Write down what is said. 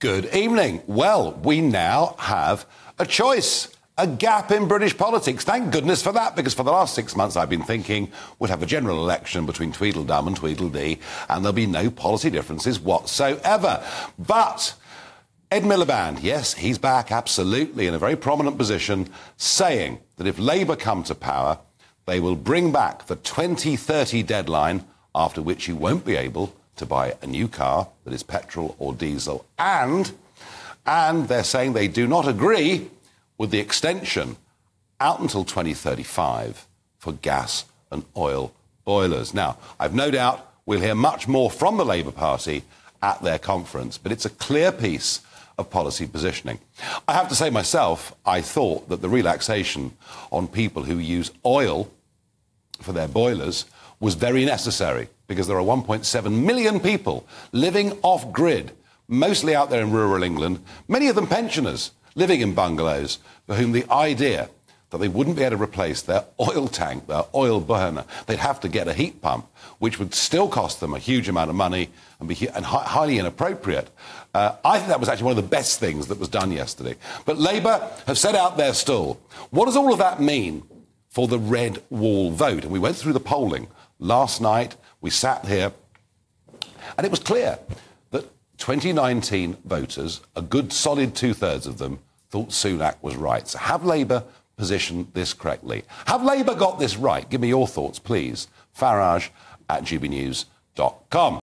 Good evening. Well, we now have a choice, a gap in British politics. Thank goodness for that, because for the last 6 months I've been thinking we'd have a general election between Tweedledum and Tweedledee and there'll be no policy differences whatsoever. But Ed Miliband, yes, he's back, absolutely, in a very prominent position, saying that if Labour come to power, they will bring back the 2030 deadline, after which you won't be able to buy a new car that is petrol or diesel. And they're saying they do not agree with the extension out until 2035 for gas and oil boilers. Now, I've no doubt we'll hear much more from the Labour Party at their conference, but it's a clear piece of policy positioning. I have to say myself, I thought that the relaxation on people who use oil for their boilers was very necessary, because there are 1.7 million people living off-grid, mostly out there in rural England, many of them pensioners living in bungalows, for whom the idea that they wouldn't be able to replace their oil tank, their oil burner, they'd have to get a heat pump, which would still cost them a huge amount of money and be highly inappropriate. I think that was actually one of the best things that was done yesterday. But Labour have set out their stall. What does all of that mean for the red wall vote? And we went through the polling last night. We sat here, and it was clear that 2019 voters, a good solid two-thirds of them, thought Sunak was right. So have Labour positioned this correctly? Have Labour got this right? Give me your thoughts, please. Farage@gbnews.com.